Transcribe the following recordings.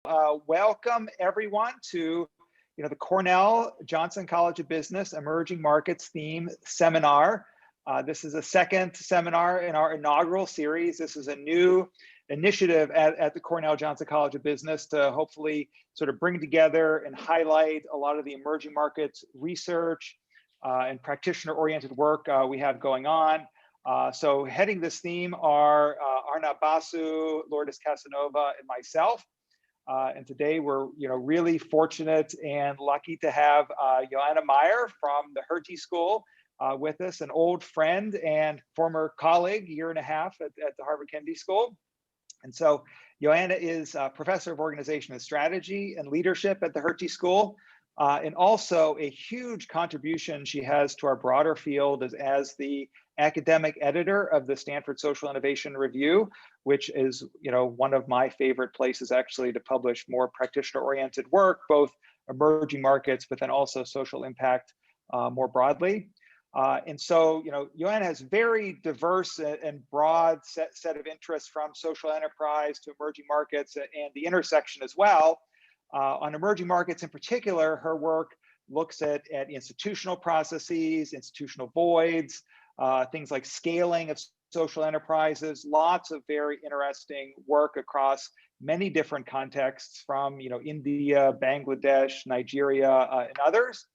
Welcome everyone to the Cornell Johnson College of Business Emerging Markets Theme Seminar. This is the second seminar in our inaugural series. This is a new initiative at the Cornell Johnson College of Business to hopefully sort of bring together and highlight a lot of the emerging markets research and practitioner-oriented work we have going on. So heading this theme are Arnab Basu, Lourdes Casanova, and myself. And today we're really fortunate and lucky to have Johanna Mair from the Hertie School with us, an old friend and former colleague, year and a half at the Harvard Kennedy School. And so Johanna is Professor of Organization and Strategy and Leadership at the Hertie School, and also a huge contribution she has to our broader field as the academic editor of the Stanford Social Innovation Review, which is one of my favorite places actually to publish more practitioner-oriented work, both emerging markets, but then also social impact more broadly. And so, Johanna has very diverse and broad set of interests, from social enterprise to emerging markets and the intersection as well. On emerging markets in particular, her work looks at institutional processes, institutional voids, things like scaling of social enterprises, lots of very interesting work across many different contexts from India, Bangladesh, Nigeria, and others.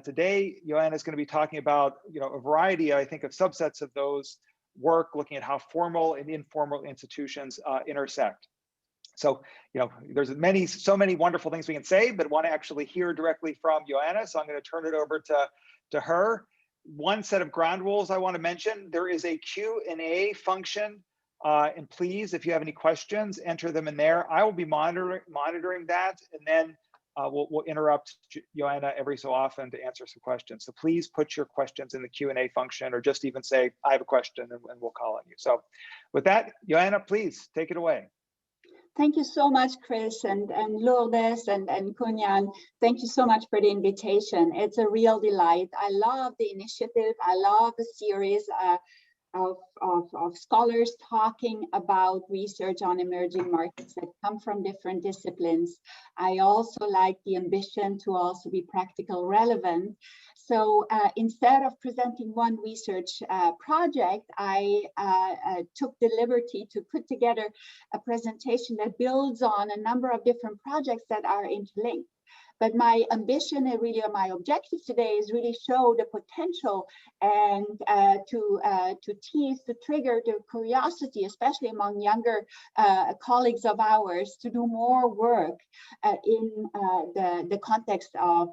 Today, Johanna is going to be talking about a variety, I think, of subsets of those work, looking at how formal and informal institutions intersect. So, there's so many wonderful things we can say, but want to actually hear directly from Johanna. So I'm going to turn it over to her. One set of ground rules I want to mention: there is a Q&A function, and please, if you have any questions, enter them in there. I will be monitoring that, and then we'll interrupt Johanna every so often to answer some questions. So please put your questions in the Q&A function, or just even say, I have a question, and we'll call on you. So with that, Johanna, please take it away. Thank you so much, Chris, and Lourdes and Kunyan. Thank you so much for the invitation. It's a real delight. I love the initiative. I love the series of scholars talking about research on emerging markets that come from different disciplines. I also like the ambition to also be practical relevant. So instead of presenting one research project, I took the liberty to put together a presentation that builds on a number of different projects that are interlinked. But my ambition and really my objective today is really show the potential and to trigger the curiosity, especially among younger colleagues of ours, to do more work in the context of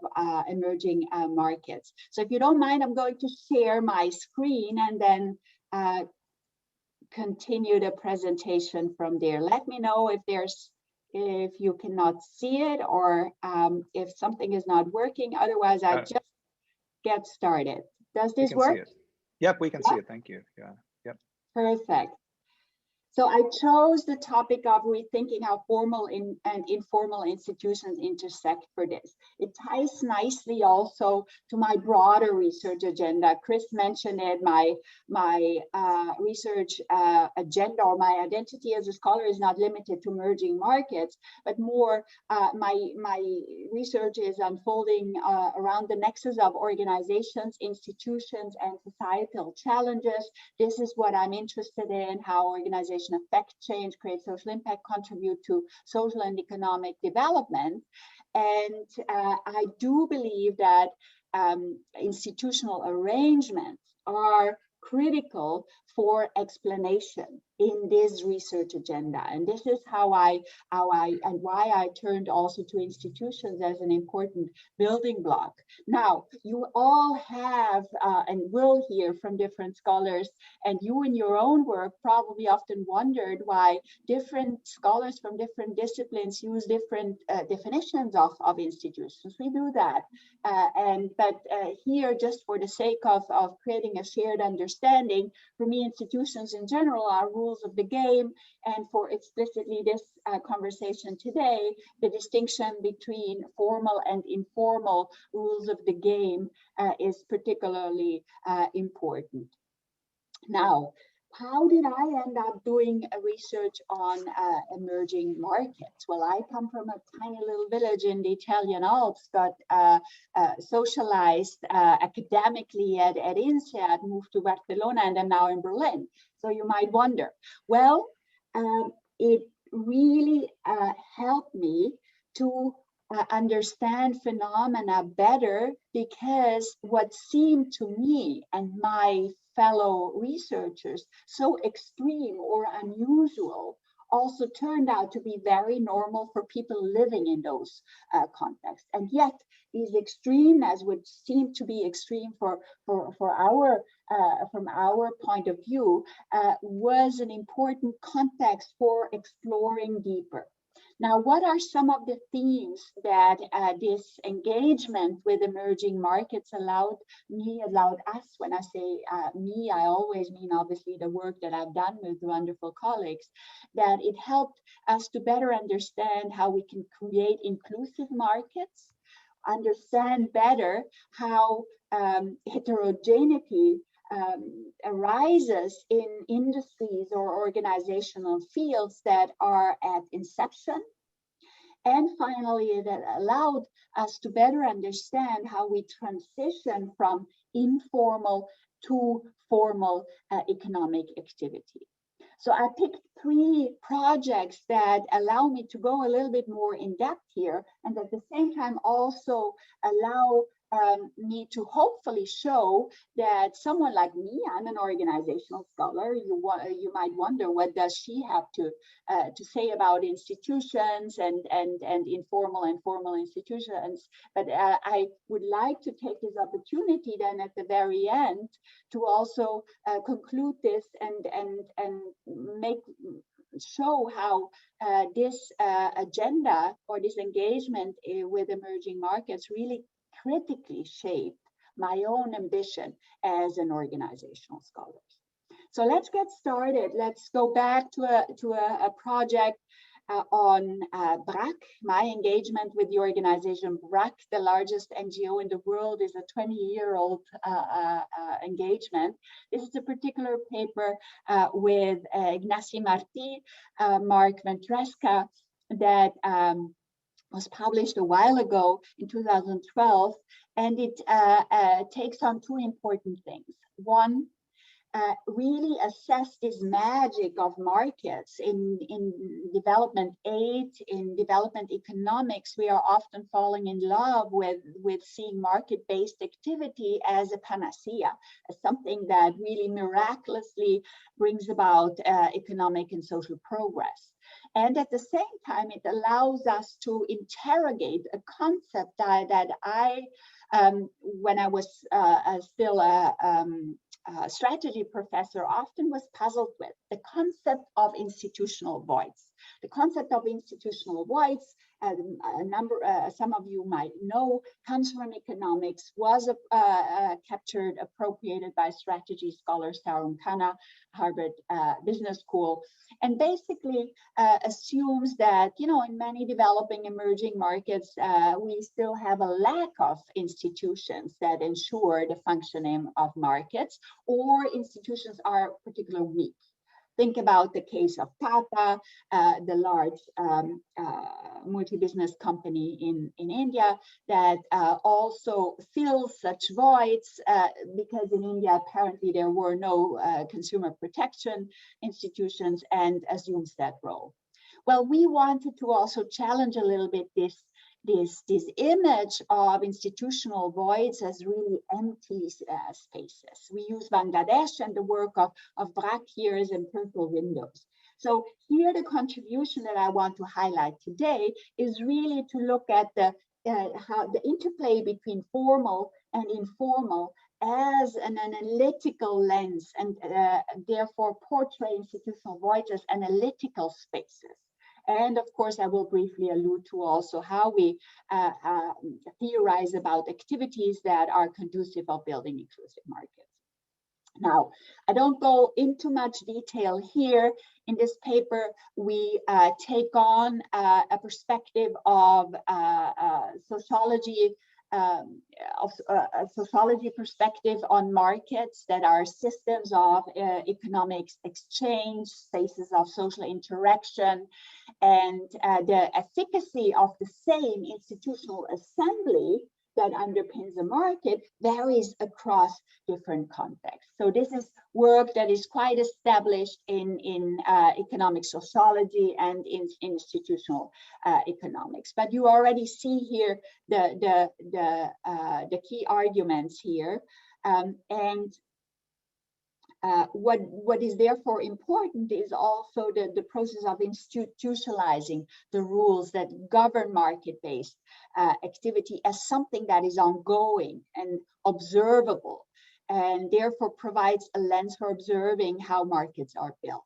emerging markets. So if you don't mind, I'm going to share my screen and then continue the presentation from there. Let me know if you cannot see it, or if something is not working. Otherwise, I just get started. Does this work? See it. Yep, we can see it. Thank you. Yeah. Yep. Perfect. So I chose the topic of rethinking how formal and informal institutions intersect for this. It ties nicely also to my broader research agenda. Chris mentioned it. My research agenda, or my identity as a scholar, is not limited to emerging markets, but more my research is unfolding around the nexus of organizations, institutions, and societal challenges. This is what I'm interested in: how organizations affect change, create social impact, contribute to social and economic development. And I do believe that institutional arrangements are critical for explanation in this research agenda. And this is why I turned also to institutions as an important building block. Now, you all have and will hear from different scholars, and you in your own work probably often wondered why different scholars from different disciplines use different definitions of institutions. We do that. But here, just for the sake of creating a shared understanding, for me, institutions in general are rules of the game, and for explicitly this conversation today, the distinction between formal and informal rules of the game is particularly important. Now, How did I end up doing research on emerging markets? Well, I come from a tiny little village in the Italian Alps, got socialized academically at INSEAD, moved to Barcelona, and I'm now in Berlin. So you might wonder, well, it really helped me to understand phenomena better, because what seemed to me and my fellow researchers so extreme or unusual also turned out to be very normal for people living in those contexts. And yet these extremeness, which seem to be extreme for our from our point of view, was an important context for exploring deeper. Now, what are some of the themes that this engagement with emerging markets allowed us? When I say me, I always mean obviously the work that I've done with wonderful colleagues, that it helped us to better understand how we can create inclusive markets, understand better how heterogeneity arises in industries or organizational fields that are at inception. And finally, that allowed us to better understand how we transition from informal to formal economic activity. So I picked 3 projects that allow me to go a little bit more in depth here, and at the same time also allow me to hopefully show that someone like me, I'm an organizational scholar. You might wonder, what does she have to say about institutions and informal and formal institutions? But I would like to take this opportunity then at the very end to also conclude this and show how this agenda or this engagement with emerging markets really critically shaped my own ambition as an organizational scholar. So let's get started. Let's go back to a project on BRAC. My engagement with the organization BRAC, the largest NGO in the world, is a 20-year-old engagement. This is a particular paper with Ignacy Martí, Mark Ventresca, that was published a while ago in 2012, and it takes on 2 important things. One, really assess this magic of markets in development aid, in development economics. We are often falling in love with seeing market-based activity as a panacea, as something that really miraculously brings about economic and social progress. And at the same time, it allows us to interrogate a concept that I, when I was still a strategy professor, often was puzzled with: the concept of institutional voids. The concept of institutional voids, some of you might know, comes from economics, was captured, appropriated by strategy scholar Tarun Khanna, Harvard Business School, and basically assumes that, you know, in many developing emerging markets, we still have a lack of institutions that ensure the functioning of markets, or institutions are particularly weak. Think about the case of Tata, the large multi-business company in India that also fills such voids because in India, apparently there were no consumer protection institutions, and assumes that role. Well, we wanted to also challenge a little bit this image of institutional voids as really empty spaces. We use Bangladesh, and the work of BRAC here is in purple windows. So here the contribution that I want to highlight today is really to look at how the interplay between formal and informal as an analytical lens, and therefore portray institutional voids as analytical spaces. And of course, I will briefly allude to also how we theorize about activities that are conducive of building inclusive markets. Now, I don't go into much detail here. In this paper, we take on a perspective of sociology a sociology perspective on markets that are systems of economic exchange, spaces of social interaction, and the efficacy of the same institutional assembly that underpins a market varies across different contexts. So this is work that is quite established in economic sociology and in institutional economics. But you already see here the key arguments here, what is therefore important is also the process of institutionalizing the rules that govern market-based activity as something that is ongoing and observable, and therefore provides a lens for observing how markets are built.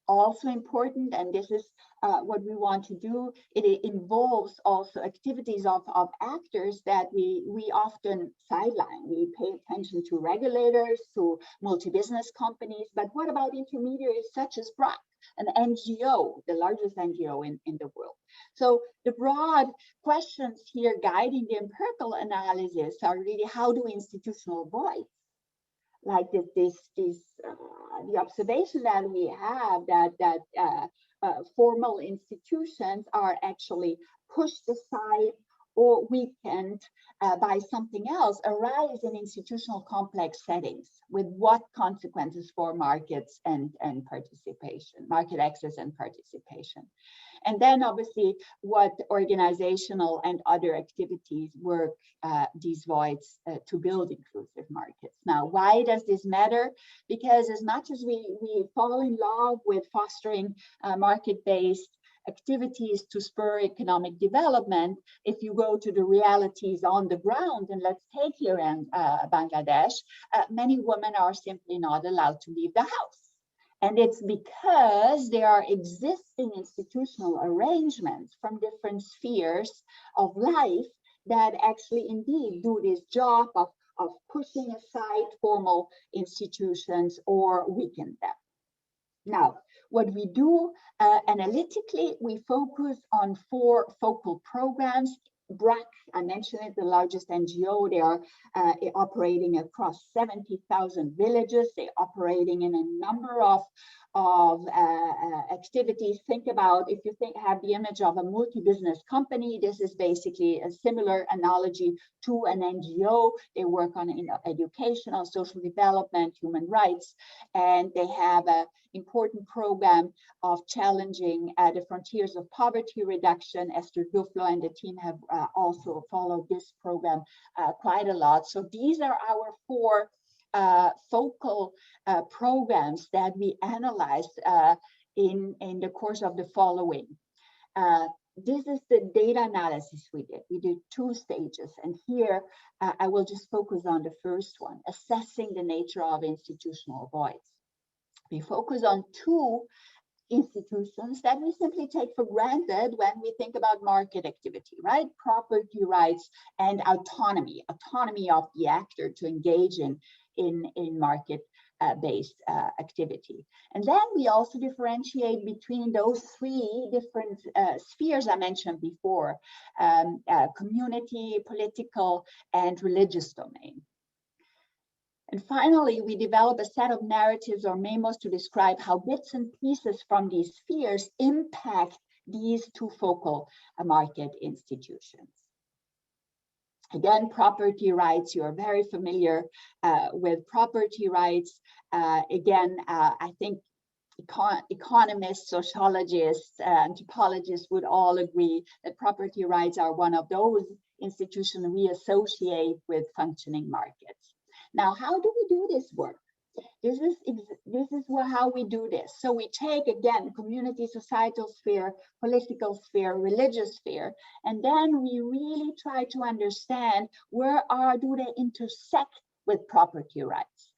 Also important, and this is what we want to do, it involves also activities of actors that we often sideline. We pay attention to regulators, to multi-business companies, but what about intermediaries such as Prof, an NGO, the largest NGO in the world? So the broad questions here guiding the empirical analysis are really, how do institutional voice, like the observation that we have that formal institutions are actually pushed aside or weakened by something else, arise in institutional complex settings, with what consequences for markets and participation, market access and participation. And then obviously what organizational and other activities work these voids to build inclusive markets. Now, why does this matter? Because as much as we fall in love with fostering market-based activities to spur economic development, if you go to the realities on the ground, and let's take here in Bangladesh, many women are simply not allowed to leave the house. And it's because there are existing institutional arrangements from different spheres of life that actually indeed do this job of pushing aside formal institutions or weaken them. Now, what we do analytically, we focus on 4 focal programs. BRAC, I mentioned it, the largest NGO. They are operating across 70,000 villages. They're operating in a number of activities. Think about, if you have the image of a multi-business company, this is basically a similar analogy to an NGO. They work on educational, social development, human rights, and they have an important program of challenging the frontiers of poverty reduction. Esther Duflo and the team have also followed this program quite a lot. So these are our 4 focal programs that we analyzed in the course of the following. This is the data analysis we did. We did 2 stages, and here I will just focus on the first one, assessing the nature of institutional voids. We focus on 2 institutions that we simply take for granted when we think about market activity, right? Property rights and autonomy of the actor to engage in market-based activity. And then we also differentiate between those 3 different spheres I mentioned before, community, political, and religious domain. And finally, we develop a set of narratives or memos to describe how bits and pieces from these spheres impact these 2 focal market institutions. Again, property rights, you are very familiar with property rights. Again, I think economists, sociologists, anthropologists would all agree that property rights are one of those institutions we associate with functioning markets. Now, how do we do this work? This is how we do this. So we take, again, community, societal sphere, political sphere, religious sphere, and then we really try to understand where do they intersect with property rights.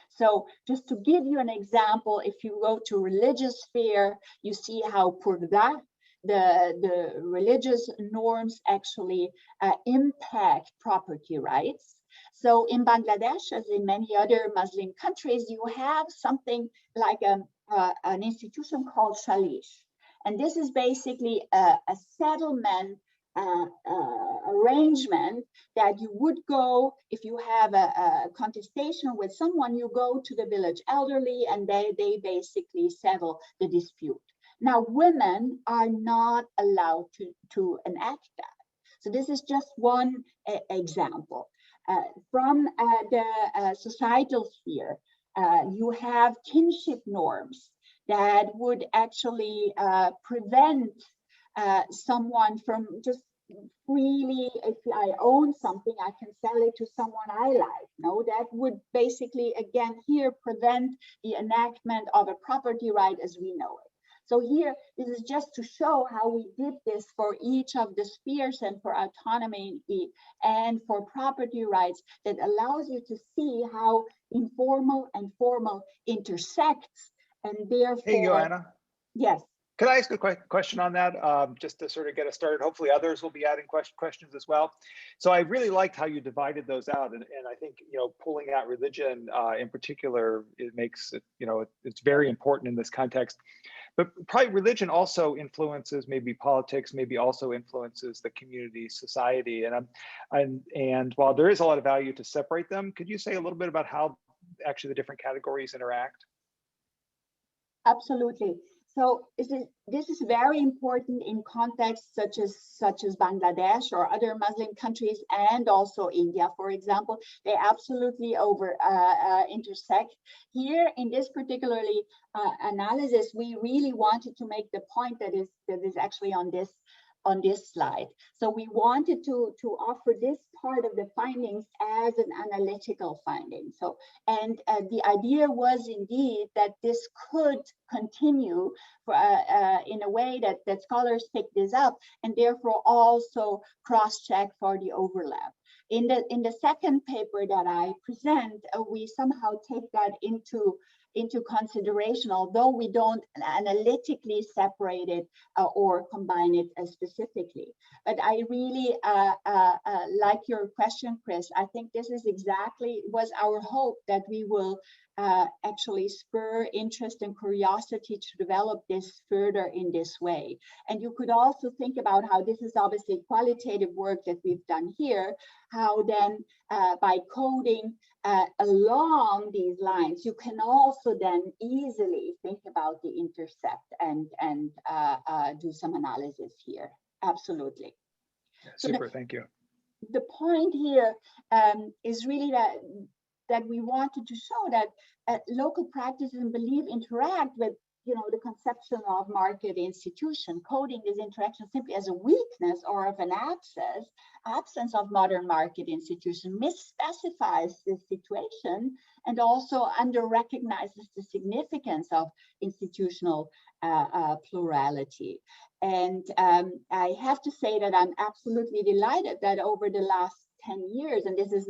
So just to give you an example, if you go to religious sphere, you see how purdah, the religious norms actually impact property rights. So in Bangladesh, as in many other Muslim countries, you have something like an institution called Shalish. And this is basically a settlement arrangement that you would go, if you have a contestation with someone, you go to the village elderly and they basically settle the dispute. Now, women are not allowed to enact that. So this is just one example. From the societal sphere, you have kinship norms that would actually prevent someone from just freely, if I own something, I can sell it to someone I like. No, that would basically, again, here prevent the enactment of a property right as we know it. So here, this is just to show how we did this for each of the spheres and for autonomy and for property rights, that allows you to see how informal and formal intersects, and therefore— Hey, Johanna. Yes. Could I ask a question on that, just to sort of get us started? Hopefully others will be adding questions as well. So I really liked how you divided those out. And I think, pulling out religion in particular, it makes it, it's very important in this context. But probably religion also influences maybe politics, maybe also influences the community, society. And while there is a lot of value to separate them, could you say a little bit about how actually the different categories interact? Absolutely. So this is very important in contexts such as Bangladesh or other Muslim countries, and also India, for example. They absolutely intersect. Here in this particularly analysis, we really wanted to make the point that is actually on this slide. So we wanted to offer this part of the findings as an analytical finding. So, and the idea was indeed that this could continue in a way that scholars pick this up and therefore also cross-check for the overlap. In the second paper that I present, we somehow take that into consideration, although we don't analytically separate it or combine it specifically. But I really like your question, Chris. I think this is was our hope, that we will actually spur interest and curiosity to develop this further in this way. And you could also think about how this is obviously qualitative work that we've done here, how then by coding along these lines, you can also then easily think about the intercept and do some analysis here. Absolutely. Yeah, super, thank you. The point here is really that we wanted to show that local practices and belief interact with the conception of market institution, coding this interaction simply as a weakness or of an absence of modern market institution, misspecifies the situation and also under-recognizes the significance of institutional plurality. And I have to say that I'm absolutely delighted that over the last 10 years, and this is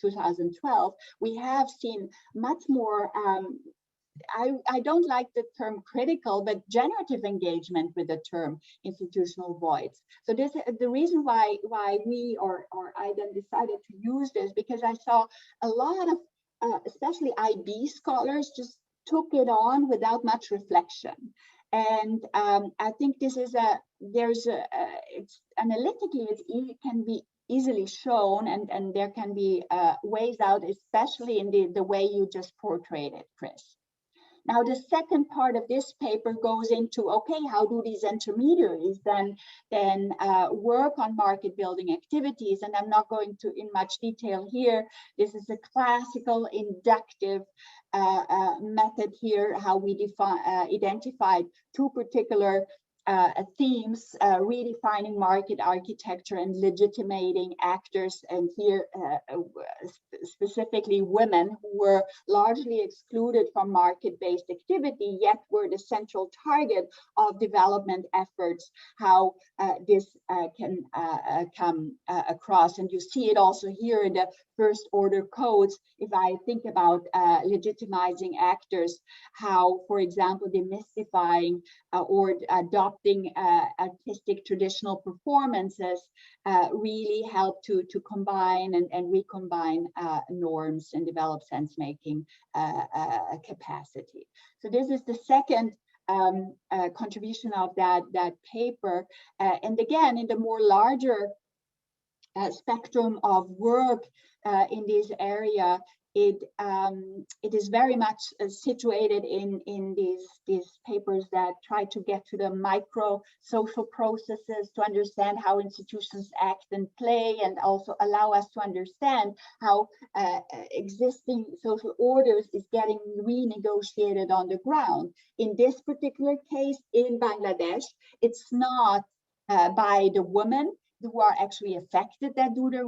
2012, we have seen much more I don't like the term critical, but generative engagement with the term institutional voids. So this the reason why we or I then decided to use this, because I saw a lot of especially IB scholars just took it on without much reflection. And I think this is it's analytically it can be easily shown, and there can be ways out, especially in the way you just portrayed it, Chris. Now, the second part of this paper goes into, okay, how do these intermediaries then work on market building activities? And I'm not going to in much detail here. This is a classical inductive method here, how we identified two particular themes, redefining market architecture and legitimating actors, and here specifically women who were largely excluded from market-based activity, yet were the central target of development efforts, how this can come across. And you see it also here in the first order codes. If I think about legitimizing actors, how, for example, demystifying or adopting artistic traditional performances really help to combine and recombine norms and develop sense-making capacity. So this is the second contribution of that paper. And again, in the more larger spectrum of work in this area, it is very much situated in these papers that try to get to the micro social processes, to understand how institutions act and play, and also allow us to understand how existing social orders is getting renegotiated on the ground. In this particular case in Bangladesh, it's not by the women who are actually affected that do the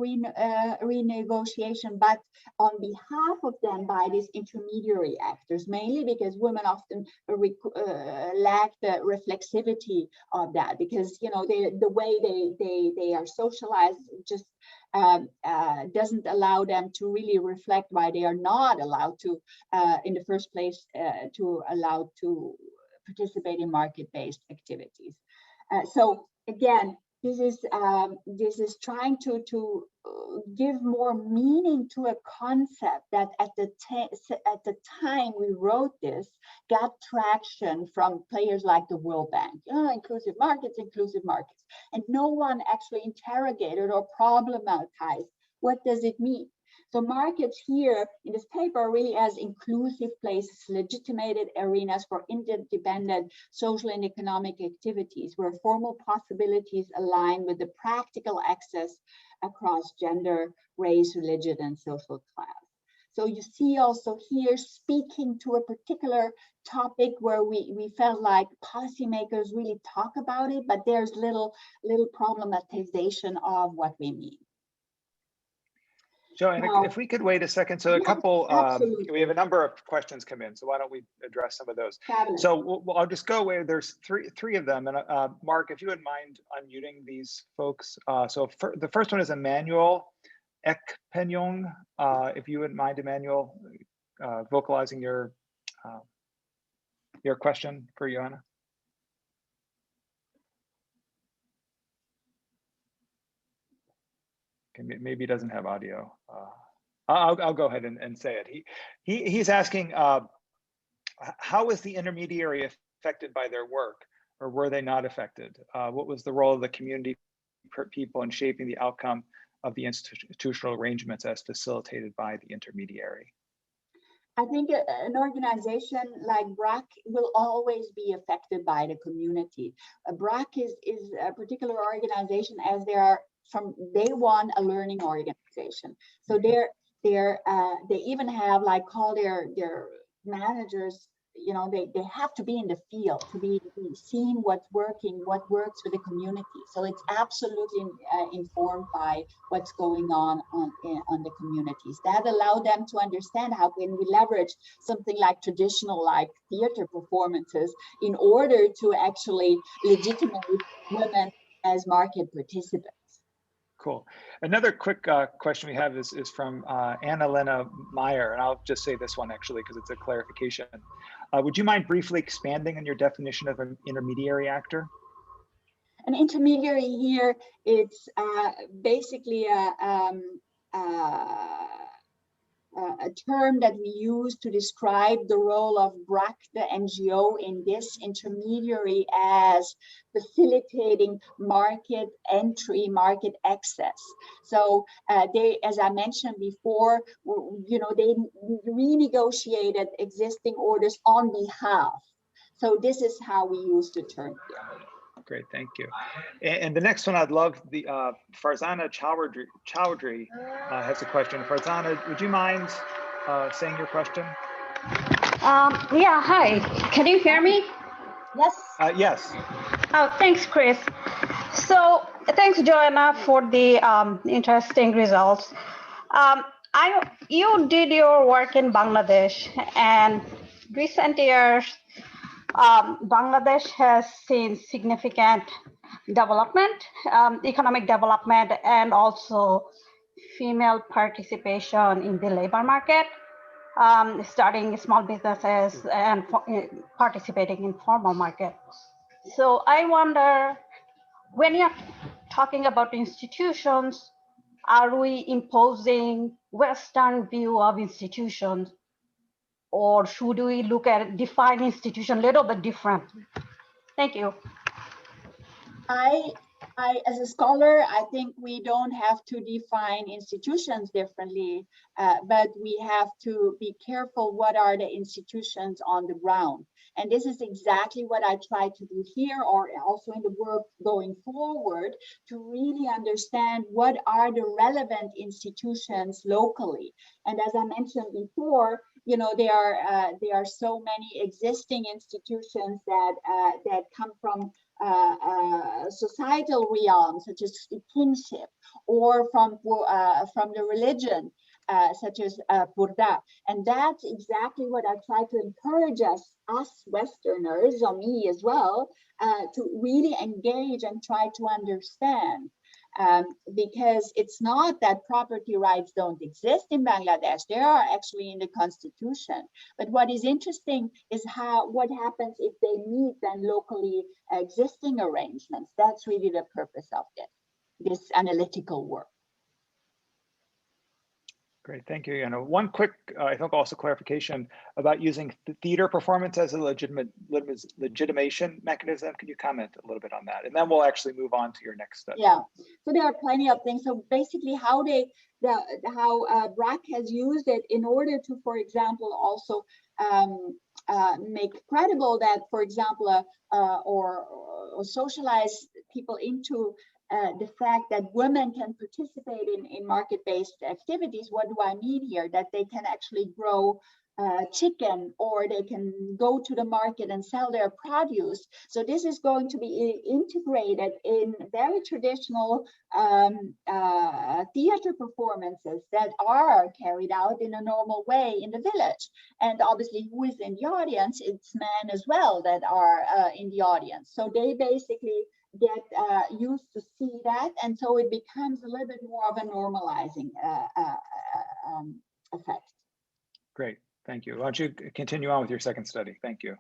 renegotiation, but on behalf of them by these intermediary actors, mainly because women often lack the reflexivity of that, because the way they are socialized just doesn't allow them to really reflect why they are not allowed to, in the first place, to participate in market-based activities. So again, this is trying to give more meaning to a concept that at the time we wrote this got traction from players like the World Bank, inclusive markets, and no one actually interrogated or problematized what does it mean. So markets here in this paper are really as inclusive places, legitimated arenas for interdependent social and economic activities where formal possibilities align with the practical access across gender, race, religion, and social class. So you see also here speaking to a particular topic where we felt like policymakers really talk about it, but there's little problematization of what we mean. Joanna, if we could wait a second. So a couple, we have a number of questions come in, so why don't we address some of those? Fabulous. So I'll just go away. There's three of them. And Mark, if you wouldn't mind unmuting these folks. The first one is Emmanuel Ekpenyong. If you wouldn't mind, Emmanuel, vocalizing your question for Johanna. Maybe he doesn't have audio. I'll go ahead and say it. He's asking, how is the intermediary affected by their work, or were they not affected? What was the role of the community people in shaping the outcome of the institutional arrangements as facilitated by the intermediary? I think an organization like BRAC will always be affected by the community. BRAC is a particular organization as they are from day one a learning organization. So they even have call their managers, they have to be in the field to be seeing what's working, what works with the community. So it's absolutely informed by what's going on the communities. That allow them to understand how can we leverage something like traditional theater performances in order to actually legitimate women as market participants. Cool. Another quick question we have is from Johanna Mair, and I'll just say this one actually because it's a clarification. Would you mind briefly expanding on your definition of an intermediary actor? An intermediary here, it's basically a term that we use to describe the role of BRAC, the NGO, in this intermediary as facilitating market entry, market access. So they, as I mentioned before, they renegotiated existing orders on behalf. So this is how we use the term here. Great, thank you. And the next one, I'd love the Farzana Chowdhury has a question. Farzana, would you mind saying your question? Yeah, hi. Can you hear me? Yes. Yes. Oh, thanks, Chris. So thanks, Joanna, for the interesting results. You did your work in Bangladesh, and recent years, Bangladesh has seen significant development, economic development, and also female participation in the labor market, starting small businesses and participating in formal market. So I wonder, when you're talking about institutions, are we imposing Western view of institutions or should we look at define institution a little bit different? Thank you. As a scholar, I think we don't have to define institutions differently, but we have to be careful what are the institutions on the ground. And this is exactly what I try to do here, or also in the work going forward, to really understand what are the relevant institutions locally. And as I mentioned before, you know, there are so many existing institutions that come from societal realms, such as kinship, or from the religion, such as Burda. And that's exactly what I try to encourage us Westerners, or me as well, to really engage and try to understand. Because it's not that property rights don't exist in Bangladesh. They are actually in the constitution. But what is interesting is what happens if they meet then locally existing arrangements. That's really the purpose of this analytical work. Great, thank you. And one quick, I think also clarification about using theater performance as a legitimation mechanism. Can you comment a little bit on that? And then we'll actually move on to your next study. Yeah, so there are plenty of things. So basically how BRAC has used it in order to, for example, also make credible that, for example, or socialize people into the fact that women can participate in market-based activities. What do I mean here? That they can actually grow chicken, or they can go to the market and sell their produce. So this is going to be integrated in very traditional theater performances that are carried out in a normal way in the village. And obviously, who is in the audience? It's men as well that are in the audience. So they basically get used to see that, and so it becomes a little bit more of a normalizing effect. Great, thank you. Why don't you continue on with your second study? Thank you.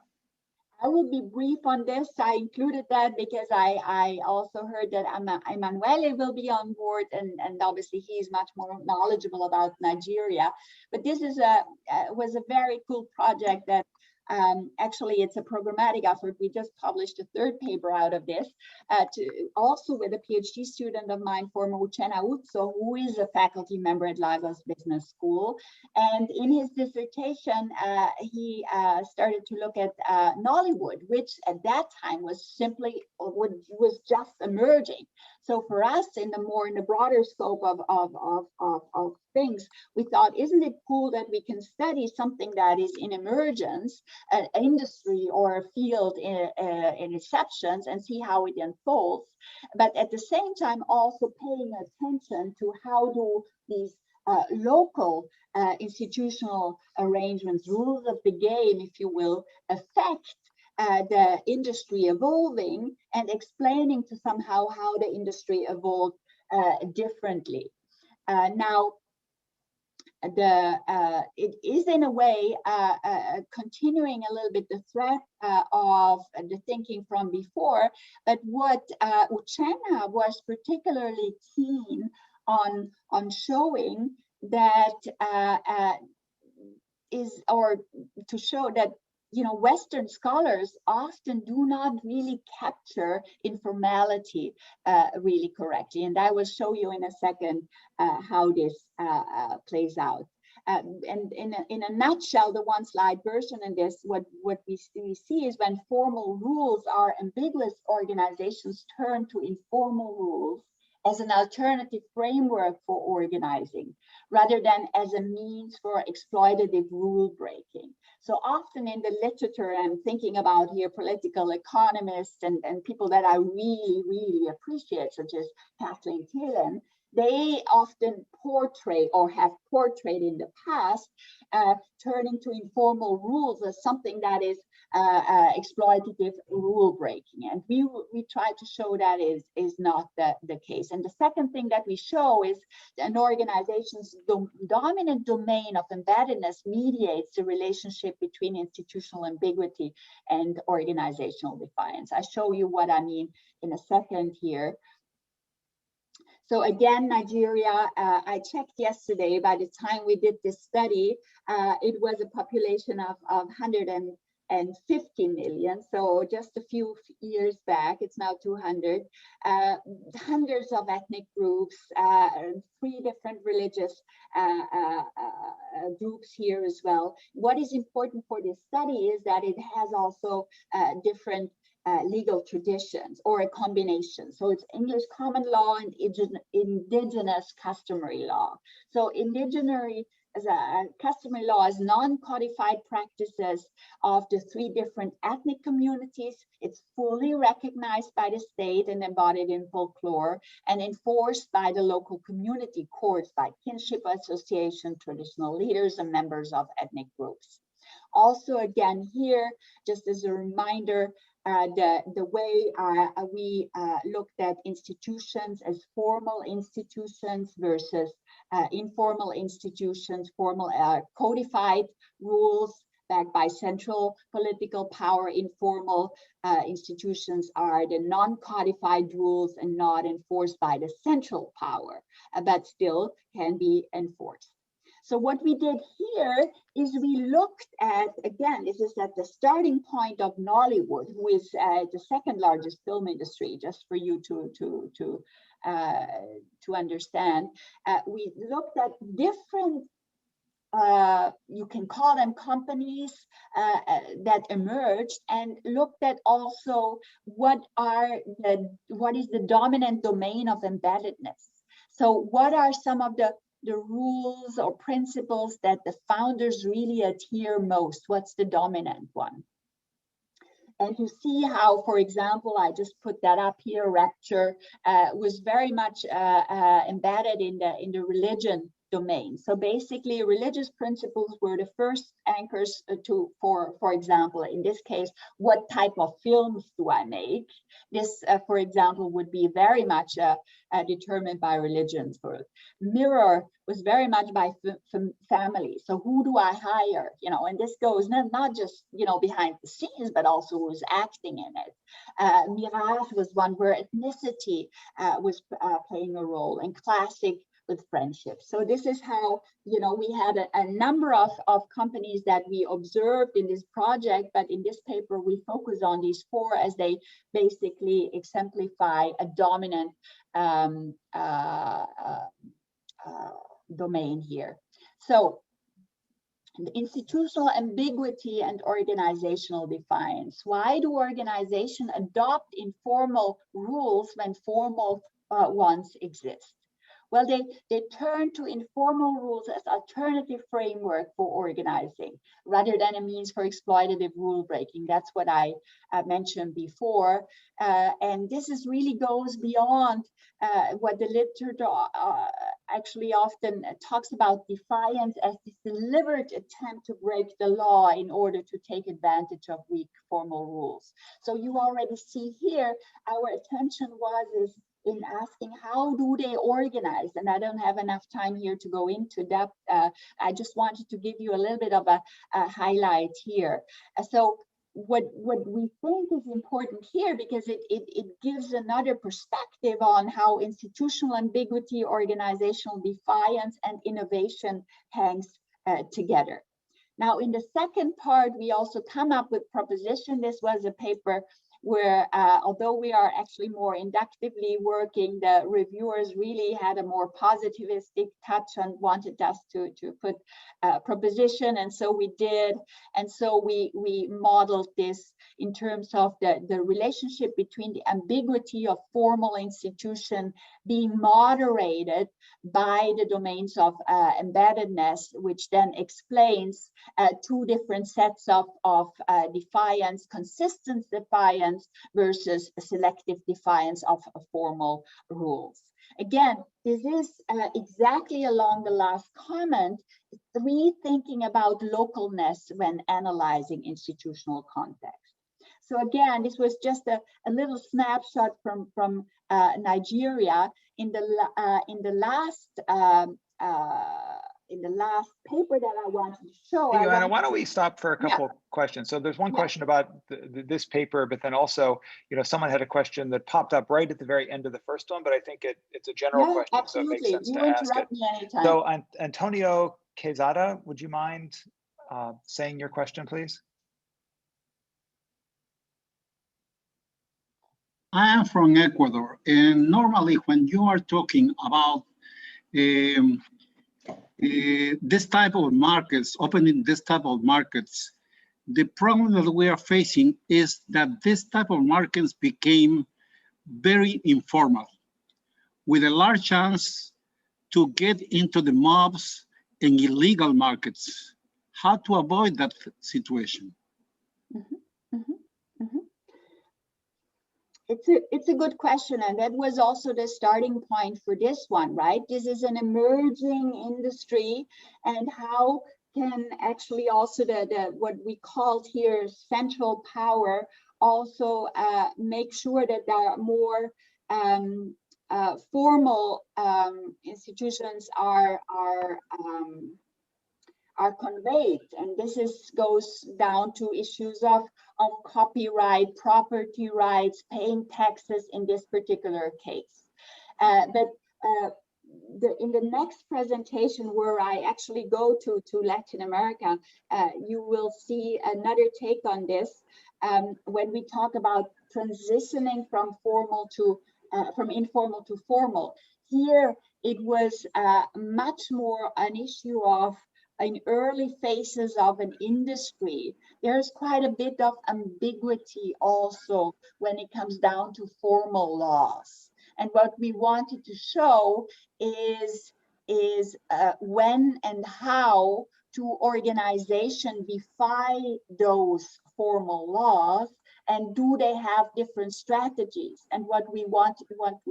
I will be brief on this. I included that because I also heard that Emanuele will be on board, and obviously he's much more knowledgeable about Nigeria. But this is was a very cool project that actually it's a programmatic effort. We just published a third paper out of this, also with a PhD student of mine, former Uchenna Utso, who is a faculty member at Lagos Business School. And in his dissertation, he started to look at Nollywood, which at that time was just emerging. So for us, in the broader scope of things, we thought, isn't it cool that we can study something that is in emergence, an industry or a field in exceptions, and see how it unfolds, but at the same time also paying attention to how do these local institutional arrangements, rules of the game, if you will, affect the industry evolving, and explaining to somehow how the industry evolved differently. Now, it is in a way continuing a little bit the thread of the thinking from before, but what Uchenna was particularly keen on showing that to show that, you know, Western scholars often do not really capture informality really correctly. And I will show you in a second how this plays out. And in a nutshell, the one slide version in this, what we see is when formal rules are ambiguous, organizations turn to informal rules as an alternative framework for organizing, rather than as a means for exploitative rule breaking. So often in the literature, I'm thinking about here political economists and people that I really, really appreciate, such as Kathleen Kaelin, they often portray or have portrayed in the past turning to informal rules as something that is exploitative rule breaking, and we try to show that is not the case. And the second thing that we show is an organization's dominant domain of embeddedness mediates the relationship between institutional ambiguity and organizational defiance. I show you what I mean in a second here. So again, Nigeria, I checked yesterday, by the time we did this study, it was a population of 150 million. So just a few years back, it's now 200. Hundreds of ethnic groups, 3 different religious groups here as well. What is important for this study is that it has also different legal traditions, or a combination. So it's English common law and indigenous customary law. So customary law is non-codified practices of the 3 different ethnic communities. It's fully recognized by the state and embodied in folklore, and enforced by the local community courts, by kinship association, traditional leaders, and members of ethnic groups. Also, again, here, just as a reminder, the way we looked at institutions as formal institutions versus informal institutions, formal codified rules backed by central political power. Informal institutions are the non-codified rules and not enforced by the central power, but still can be enforced. So what we did here is we looked at, again, this is at the starting point of Nollywood, who is the 2nd largest film industry, just for you to understand. We looked at different, you can call them companies that emerged, and looked at also what is the dominant domain of embeddedness. So what are some of the rules or principles that the founders really adhere most? What's the dominant one? And to see how, for example, I just put that up here, rapture was very much embedded in the religion domain. So basically, religious principles were the first anchors for example, in this case, what type of films do I make? This, for example, would be very much determined by religion. For mirror was very much by family. So who do I hire? You know, and this goes not just, you know, behind the scenes, but also who's acting in it. Mirage was one where ethnicity was playing a role, and classic with friendship. So this is how, you know, we had a number of companies that we observed in this project, but in this paper we focus on these 4 as they basically exemplify a dominant domain here. So the institutional ambiguity and organizational defiance. Why do organizations adopt informal rules when formal ones exist? Well, they turn to informal rules as alternative framework for organizing, rather than a means for exploitative rule breaking. That's what I mentioned before. And this is really goes beyond what the literature actually often talks about defiance as this deliberate attempt to break the law in order to take advantage of weak formal rules. So you already see here, our attention was in asking how do they organize, and I don't have enough time here to go into depth. I just wanted to give you a little bit of a highlight here. So what we think is important here, because it gives another perspective on how institutional ambiguity, organizational defiance, and innovation hangs together. Now, in the second part, we also come up with proposition. This was a paper where, although we are actually more inductively working, the reviewers really had a more positivistic touch and wanted us to put proposition, and so we did. And so we modeled this in terms of the relationship between the ambiguity of formal institution being moderated by the domains of embeddedness, which then explains 2 different sets of defiance, consistent defiance versus selective defiance of formal rules. Again, this is exactly along the last comment, rethinking about localness when analyzing institutional context. So again, this was just a little snapshot from Nigeria. In the last in the last paper that I wanted to show. Hey, Johanna, why don't we stop for a couple questions? So there's one question about this paper, but then also, someone had a question that popped up right at the very end of the first one, but I think it's a general question, absolutely. so it makes sense you to ask it. Interrupt me anytime. So Antonio Quezada, would you mind saying your question, please? I am from Ecuador, and normally when you are talking about this type of markets, opening this type of markets, the problem that we are facing is that this type of markets became very informal, with a large chance to get into the mobs and illegal markets. How to avoid that situation? It's a good question, and that was also the starting point for this one, right? This is an emerging industry, and how can actually also the what we called here central power also make sure that there are more formal institutions are conveyed, and this goes down to issues of copyright, property rights, paying taxes in this particular case. But in the next presentation, where I actually go to Latin America, you will see another take on this when we talk about transitioning from informal to formal. Here, it was much more an issue of in early phases of an industry. There's quite a bit of ambiguity also when it comes down to formal laws. And what we wanted to show is when and how to organization defy those formal laws, and do they have different strategies? And what we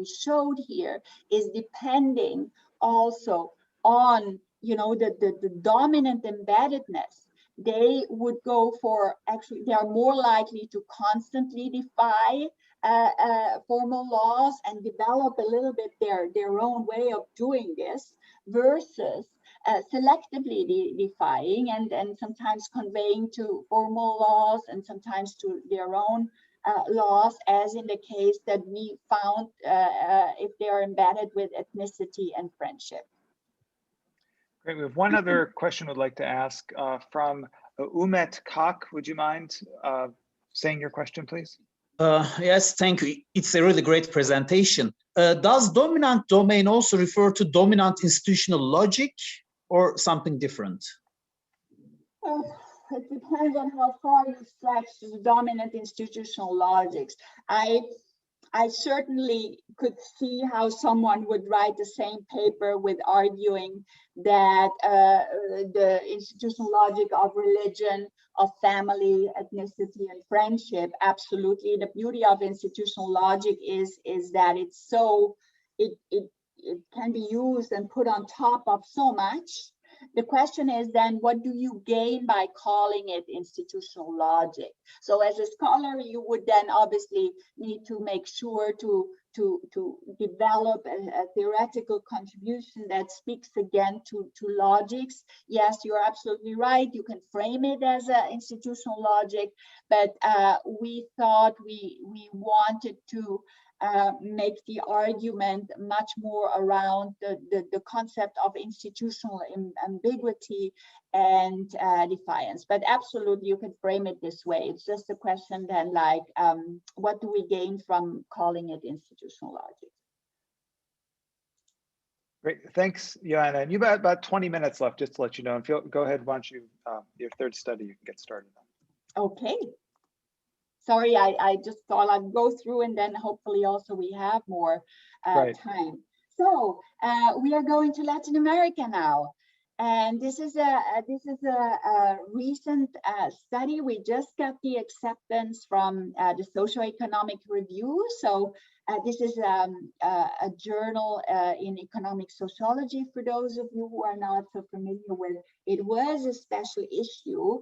showed here is depending also on the dominant embeddedness, they would go for, actually they are more likely to constantly defy formal laws and develop a little bit their own way of doing this, versus selectively defying and sometimes conveying to formal laws and sometimes to their own laws, as in the case that we found if they are embedded with ethnicity and friendship. Great. We have one other question we'd like to ask from Umet Kak. Would you mind saying your question, please? Yes, thank you. It's a really great presentation. Does dominant domain also refer to dominant institutional logic or something different? It depends on how far you stretch the dominant institutional logics. I certainly could see how someone would write the same paper with arguing that the institutional logic of religion, of family, ethnicity, and friendship, absolutely. The beauty of institutional logic is that it's so, it can be used and put on top of so much. The question is then, what do you gain by calling it institutional logic? So as a scholar, you would then obviously need to make sure to develop a theoretical contribution that speaks again to logics. Yes, you're absolutely right. You can frame it as an institutional logic, but we thought we wanted to make the argument much more around the concept of institutional ambiguity and defiance. But absolutely, you can frame it this way. It's just a question then, like, what do we gain from calling it institutional logic? Great, thanks, Johanna. And you've got about 20 minutes left, just to let you know. And go ahead, once you your third study, you can get started on. Okay. Sorry, I just thought I'd go through, and then hopefully also we have more time. So we are going to Latin America now, and this is a recent study. We just got the acceptance from the Socioeconomic Review. So this is a journal in economic sociology. For those of you who are not so familiar with it, it was a special issue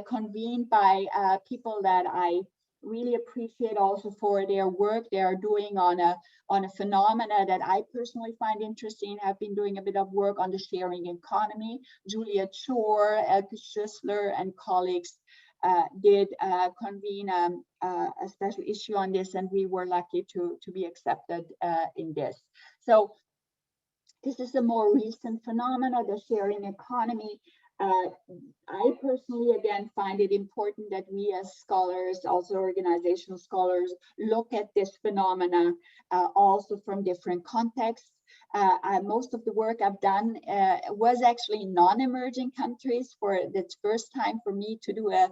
convened by people that I really appreciate also for their work they are doing on a phenomena that I personally find interesting. Have been doing a bit of work on the sharing economy. Julia Chor, Elke Schüssler, and colleagues did convene a special issue on this, and we were lucky to be accepted in this. So this is a more recent phenomena, the sharing economy. I personally, again, find it important that we as scholars, also organizational scholars, look at this phenomena also from different contexts. Most of the work I've done was actually in non-emerging countries. For the first time for me to do a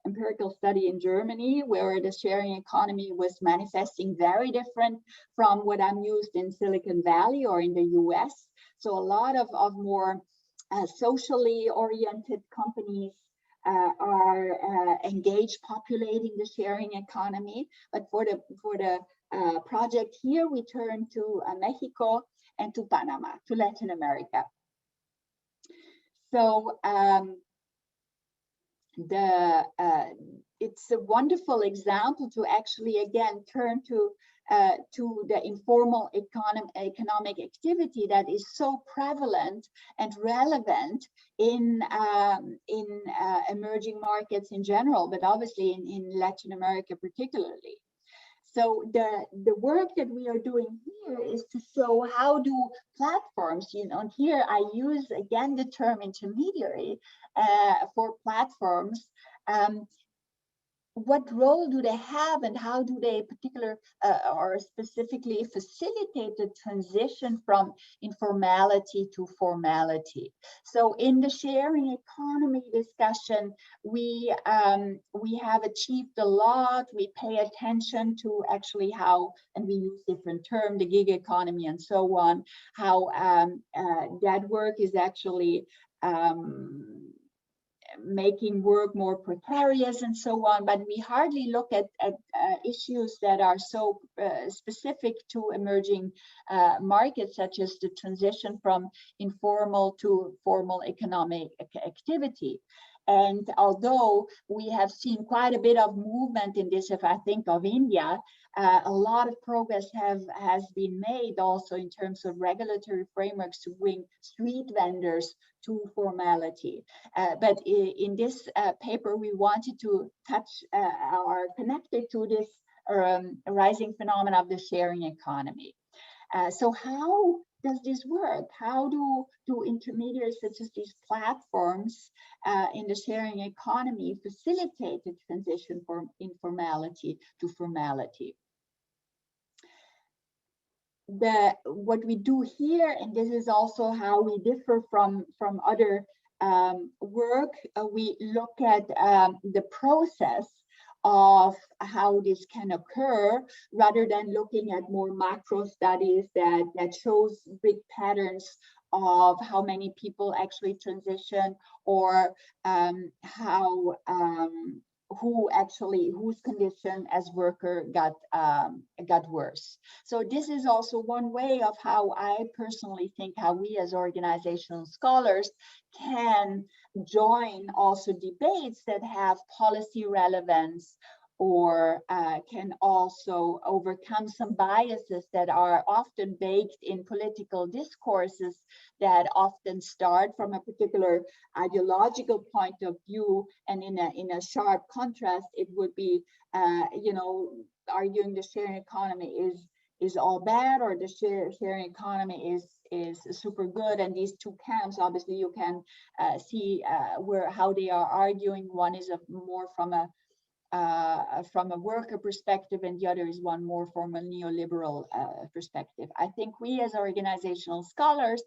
empirical study in Germany, where the sharing economy was manifesting very different from what I'm used in Silicon Valley or in the US. So a lot of more socially oriented companies are engaged populating the sharing economy. But for the project here, we turn to Mexico and to Panama, to Latin America. So it's a wonderful example to actually again turn to the informal economic activity that is so prevalent and relevant in emerging markets in general, but obviously in Latin America particularly. So the work that we are doing here is to show how do platforms, and here I use again the term intermediary for platforms. What role do they have, and how do they or specifically facilitate the transition from informality to formality? So in the sharing economy discussion, we have achieved a lot. We pay attention to actually how, and we use different terms, the gig economy and so on, how that work is actually making work more precarious and so on, but we hardly look at issues that are so specific to emerging markets, such as the transition from informal to formal economic activity. And although we have seen quite a bit of movement in this, if I think of India, a lot of progress has been made also in terms of regulatory frameworks to bring street vendors to formality. But in this paper, we wanted to touch or connect it to this rising phenomenon of the sharing economy. So how does this work? How do intermediaries such as these platforms in the sharing economy facilitate the transition from informality to formality? What we do here, and this is also how we differ from other work, we look at the process of how this can occur, rather than looking at more macro studies that shows big patterns of how many people actually transition, or whose condition as worker got worse. So this is also one way of how I personally think how we as organizational scholars can join also debates that have policy relevance, or can also overcome some biases that are often baked in political discourses that often start from a particular ideological point of view, and in a sharp contrast, it would be arguing the sharing economy is all bad, or the sharing economy is super good. And these two camps, obviously, you can see how they are arguing. One is more from a worker perspective, and the other is one more from a neoliberal perspective. I think we as organizational scholars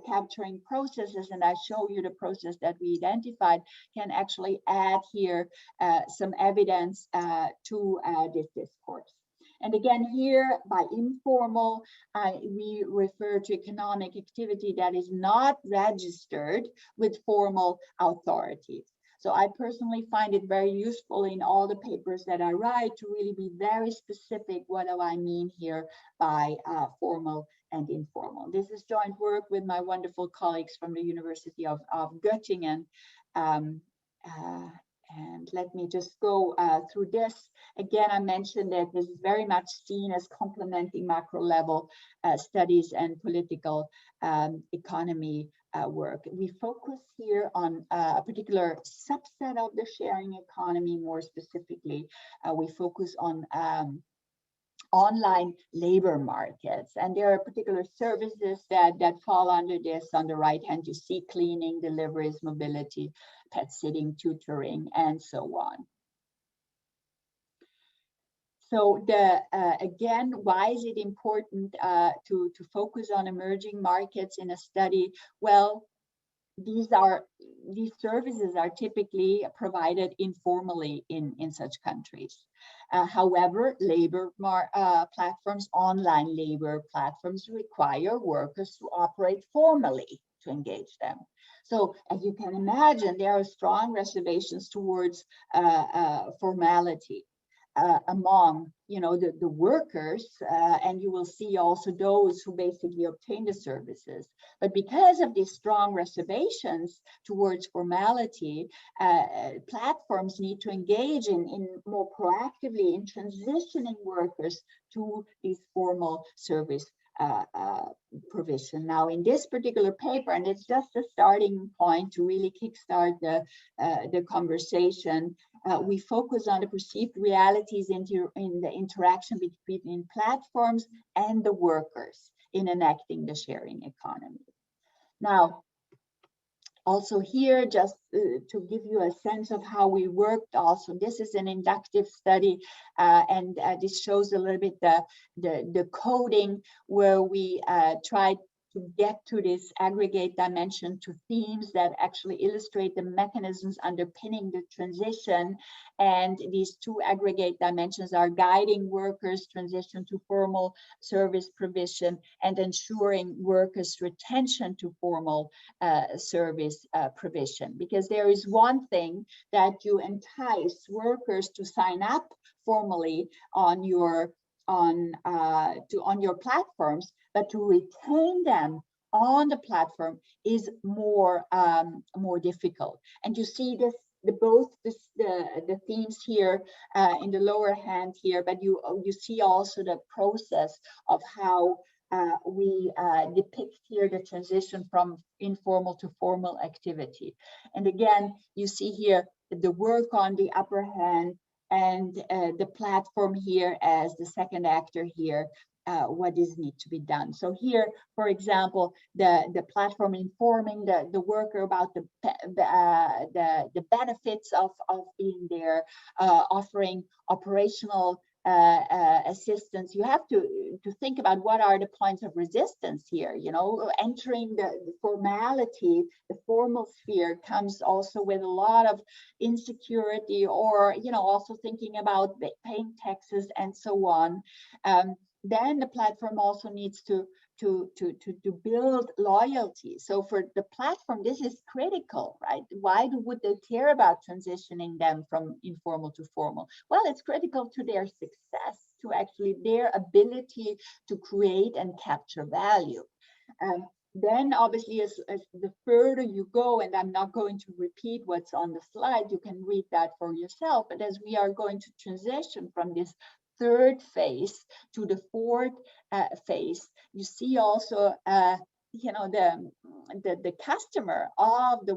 capturing processes, and I show you the process that we identified, can actually add here some evidence to this discourse. And again, here by informal, we refer to economic activity that is not registered with formal authorities. So I personally find it very useful in all the papers that I write to really be very specific. What do I mean here by formal and informal? This is joint work with my wonderful colleagues from the University of Göttingen. And let me just go through this. Again, I mentioned that this is very much seen as complementing macro level studies and political economy work. We focus here on a particular subset of the sharing economy. More specifically, we focus on online labor markets, and there are particular services that fall under this. On the right hand, you see cleaning, deliveries, mobility, pet sitting, tutoring, and so on. So again, why is it important to focus on emerging markets in a study? Well, these services are typically provided informally in such countries. However, labor platforms, online labor platforms, require workers to operate formally to engage them. So as you can imagine, there are strong reservations towards formality among the workers, and you will see also those who basically obtain the services. But because of these strong reservations towards formality, platforms need to engage in more proactively in transitioning workers to these formal service provision. Now, in this particular paper, and it's just a starting point to really kickstart the conversation, we focus on the perceived realities in the interaction between platforms and the workers in enacting the sharing economy. Now, also here, just to give you a sense of how we worked also, this is an inductive study, and this shows a little bit the coding where we tried to get to this aggregate dimension to themes that actually illustrate the mechanisms underpinning the transition. And these two aggregate dimensions are guiding workers' transition to formal service provision and ensuring workers' retention to formal service provision. Because there is one thing that you entice workers to sign up formally on your platforms, but to retain them on the platform is more difficult. And you see this the themes here in the lower hand here, but you see also the process of how we depict here the transition from informal to formal activity. And again, you see here the work on the upper hand, and the platform here as the second actor here, what does need to be done. So here, for example, the platform informing the worker about the benefits of being there, offering operational assistance. You have to think about what are the points of resistance here. Entering the formality, the formal sphere comes also with a lot of insecurity, or also thinking about paying taxes and so on. Then the platform also needs to build loyalty. So for the platform, this is critical, right? Why would they care about transitioning them from informal to formal? Well, it's critical to their success, to actually their ability to create and capture value. Then obviously, as the further you go, and I'm not going to repeat what's on the slide, you can read that for yourself, but as we are going to transition from this third phase to the fourth phase, you see also the customer of the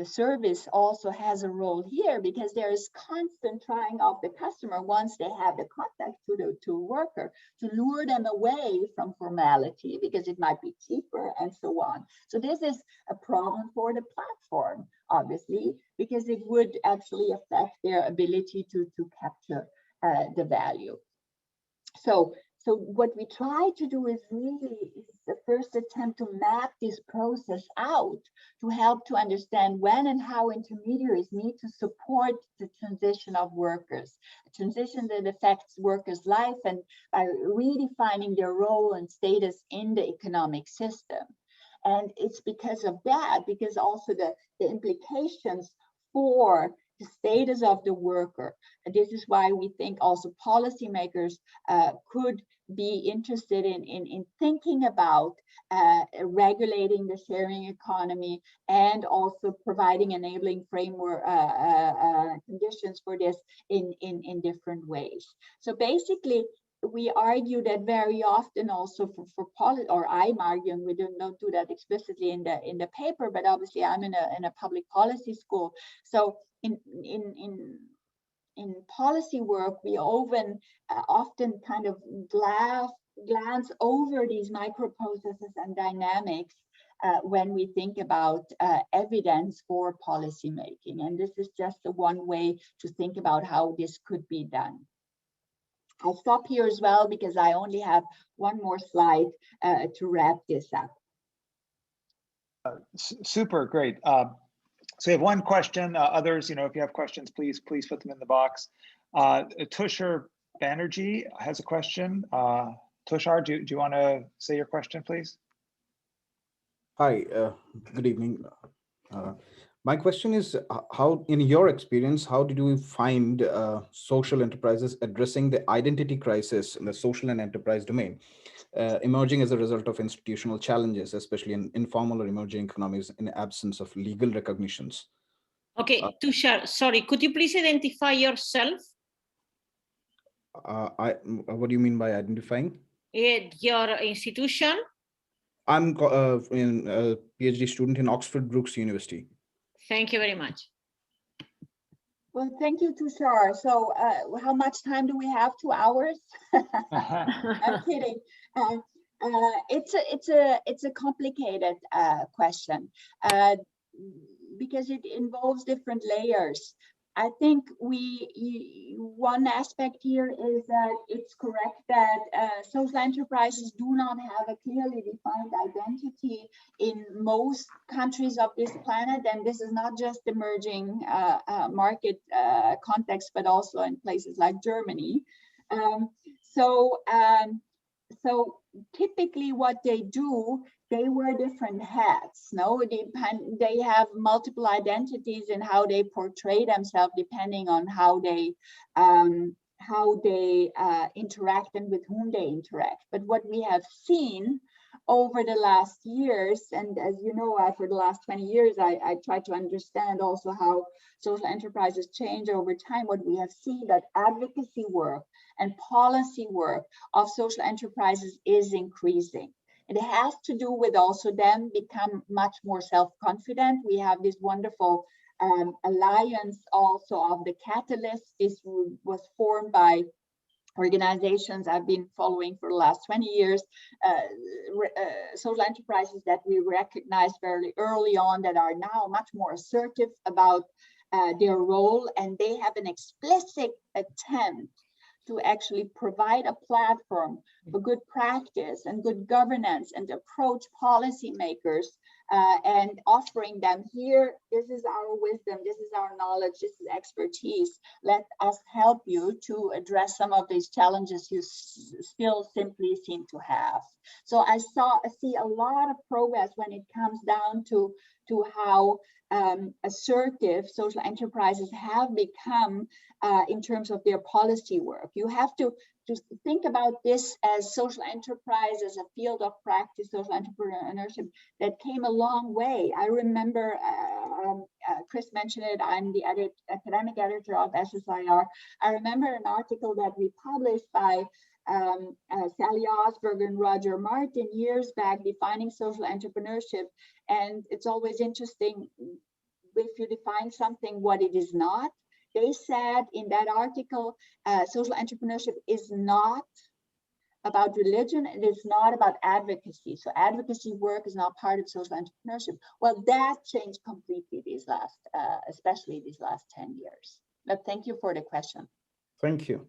service also has a role here, because there is constant trying of the customer once they have the contact to worker to lure them away from formality, because it might be cheaper and so on. So this is a problem for the platform, obviously, because it would actually affect their ability to capture the value. So what we try to do is the first attempt to map this process out, to help to understand when and how intermediaries need to support the transition of workers, a transition that affects workers' life, and by redefining their role and status in the economic system. And it's because of that, because also the implications for the status of the worker. And this is why we think also policymakers could be interested in thinking about regulating the sharing economy and also providing enabling framework conditions for this in different ways. So basically, we argue that very often also for policy, or I'm arguing, we don't do that explicitly in the paper, but obviously I'm in a public policy school. So in policy work, we often kind of glance over these micro processes and dynamics when we think about evidence for policy making. And this is just one way to think about how this could be done. I'll stop here as well because I only have one more slide to wrap this up. Super, great. So we have one question. Others, if you have questions, please put them in the box. Tushar Banerjee has a question. Tushar, do you want to say your question, please? Hi, good evening. My question is, how, in your experience, how did you find social enterprises addressing the identity crisis in the social and enterprise domain, emerging as a result of institutional challenges, especially in informal or emerging economies in the absence of legal recognitions? Okay, Tushar, sorry, could you please identify yourself? What do you mean by identifying? Your institution? I'm a PhD student in Oxford Brookes University. Thank you very much. Well, thank you, Tushar. So how much time do we have? 2 hours? I'm kidding. It's a complicated question because it involves different layers. I think one aspect here is that it's correct that social enterprises do not have a clearly defined identity in most countries of this planet, and this is not just emerging market context, but also in places like Germany. So typically what they do, they wear different hats. No, they have multiple identities in how they portray themselves, depending on how they interact and with whom they interact. But what we have seen over the last years, and as you know, for the last 20 years, I tried to understand also how social enterprises change over time. What we have seen that advocacy work and policy work of social enterprises is increasing. It has to do with also them become much more self-confident. We have this wonderful alliance also of the Catalyst. This was formed by organizations I've been following for the last 20 years, social enterprises that we recognized very early on that are now much more assertive about their role, and they have an explicit attempt to actually provide a platform for good practice and good governance and approach policymakers and offering them here, this is our wisdom, this is our knowledge, this is expertise. Let us help you to address some of these challenges you still simply seem to have. So I see a lot of progress when it comes down to how assertive social enterprises have become in terms of their policy work. You have to think about this as social enterprise, as a field of practice, social entrepreneurship that came a long way. I remember, Chris mentioned it, I'm the academic editor of SSIR. I remember an article that we published by Sally Osberg and Roger Martin years back, defining social entrepreneurship. And it's always interesting if you define something, what it is not. They said in that article, social entrepreneurship is not about religion, it is not about advocacy. So advocacy work is not part of social entrepreneurship. Well, that changed completely especially these last 10 years. But thank you for the question. Thank you.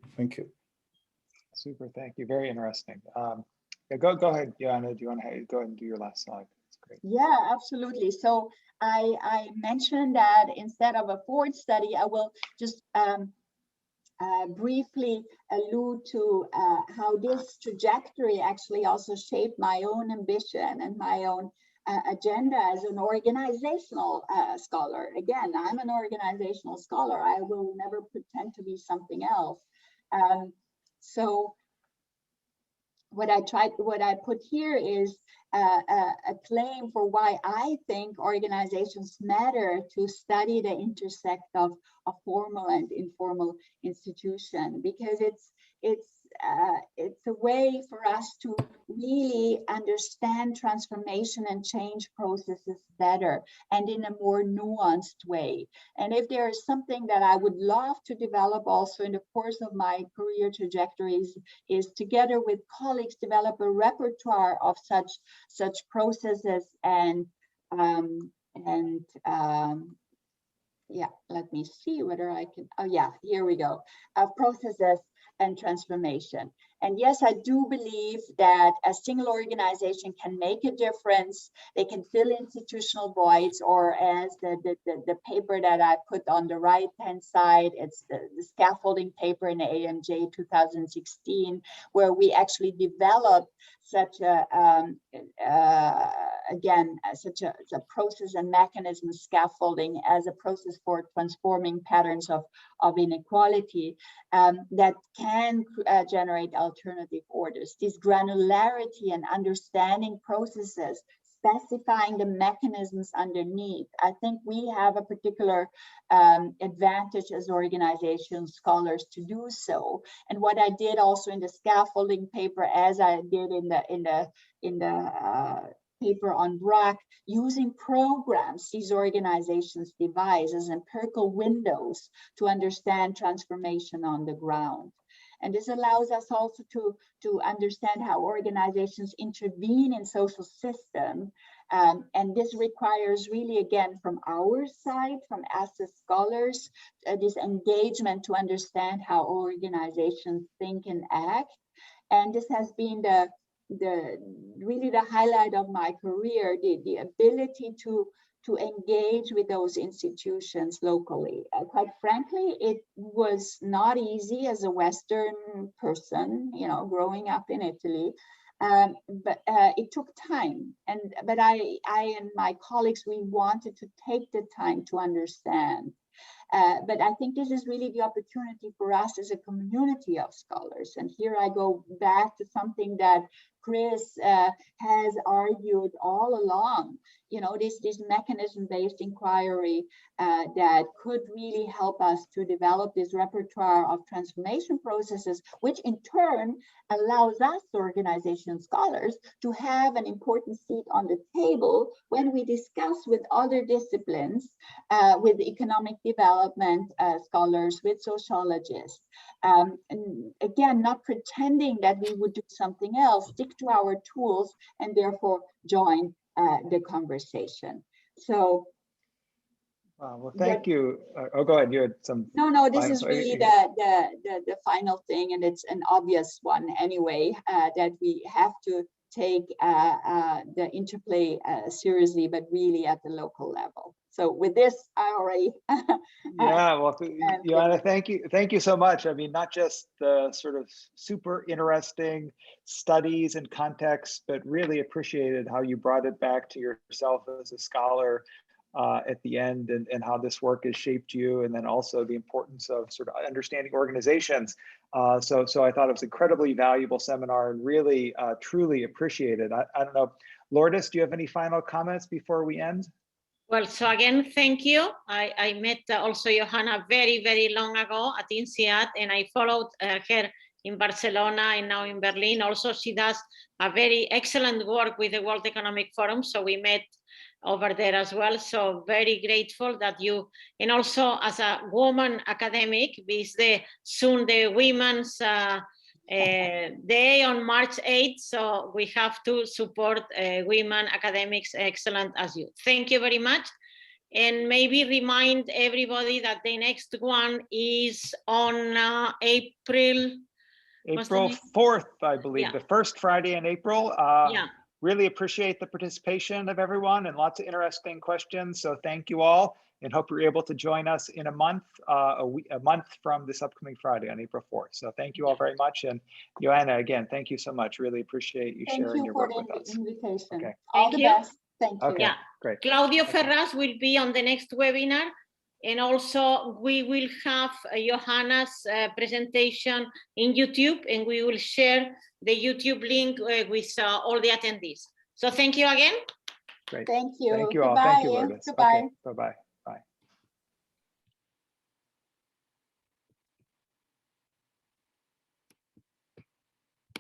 Super, thank you. Very interesting. Yeah, go ahead, Johanna. Do you want to go ahead and do your last slide? That's great. Yeah, absolutely. So I mentioned that instead of a forward study, I will just briefly allude to how this trajectory actually also shaped my own ambition and my own agenda as an organizational scholar. Again, I'm an organizational scholar. I will never pretend to be something else. So what I put here is a claim for why I think organizations matter to study the intersect of a formal and informal institution, because it's a way for us to really understand transformation and change processes better and in a more nuanced way. And if there is something that I would love to develop also in the course of my career trajectories, is together with colleagues develop a repertoire of such processes and yeah, let me see whether I can, oh yeah, here we go, processes and transformation. And yes, I do believe that a single organization can make a difference. They can fill institutional voids, or as the paper that I put on the right-hand side, it's the scaffolding paper in the AMJ 2016, where we actually developed such a, such a process and mechanism scaffolding as a process for transforming patterns of inequality that can generate alternative orders. This granularity and understanding processes, specifying the mechanisms underneath. I think we have a particular advantage as organizations, scholars, to do so. And what I did also in the scaffolding paper, as I did in the paper on BRAC, using programs these organizations devise as empirical windows to understand transformation on the ground. And this allows us also to understand how organizations intervene in social systems. And this requires really, again, from our side, from us as scholars, this engagement to understand how organizations think and act. And this has been really the highlight of my career, the ability to engage with those institutions locally. Quite frankly, it was not easy as a Western person, you know, growing up in Italy. But it took time, but I and my colleagues, we wanted to take the time to understand. But I think this is really the opportunity for us as a community of scholars. And here I go back to something that Chris has argued all along, you know, this mechanism-based inquiry that could really help us to develop this repertoire of transformation processes, which in turn allows us, organization scholars, to have an important seat on the table when we discuss with other disciplines, with economic development scholars, with sociologists. And again, not pretending that we would do something else, stick to our tools, and therefore join the conversation. So, well, thank you. Oh, go ahead. You had some. No, this is really the final thing, and it's an obvious one anyway, that we have to take the interplay seriously, but really at the local level. So with this, I already. Yeah, well, Johanna, thank you so much. I mean, not just the sort of super interesting studies and context, but really appreciated how you brought it back to yourself as a scholar at the end, and how this work has shaped you, and then also the importance of sort of understanding organizations. So I thought it was an incredibly valuable seminar, and really truly appreciated. I don't know, Lourdes, do you have any final comments before we end? Well, so again, thank you. I met also Johanna very, very long ago at INSEAD, and I followed her in Barcelona and now in Berlin. Also, she does a very excellent work with the World Economic Forum, so we met over there as well. So very grateful that you, and also as a woman academic, is soon the Women's Day on March 8th. So we have to support women academics excellent as you. Thank you very much. And maybe remind everybody that the next one is on April 4th, I believe, yeah. The first Friday in April. Yeah. Really appreciate the participation of everyone and lots of interesting questions. So thank you all, and hope you're able to join us in a month, a month from this upcoming Friday on April 4th. So thank you all very much. And Johanna, again, thank you so much. Really appreciate you sharing your work with us. Thank you for the invitation. Okay. All the best. Thank you. Okay, Yeah. great. Claudio Okay. Ferraz will be on the next webinar. And also we will have Johanna's presentation in YouTube, and we will share the YouTube link with all the attendees. So thank you again. Great. Thank you. Thank you all. Goodbye. Thank you, Lourdes. Goodbye. Okay, bye-bye.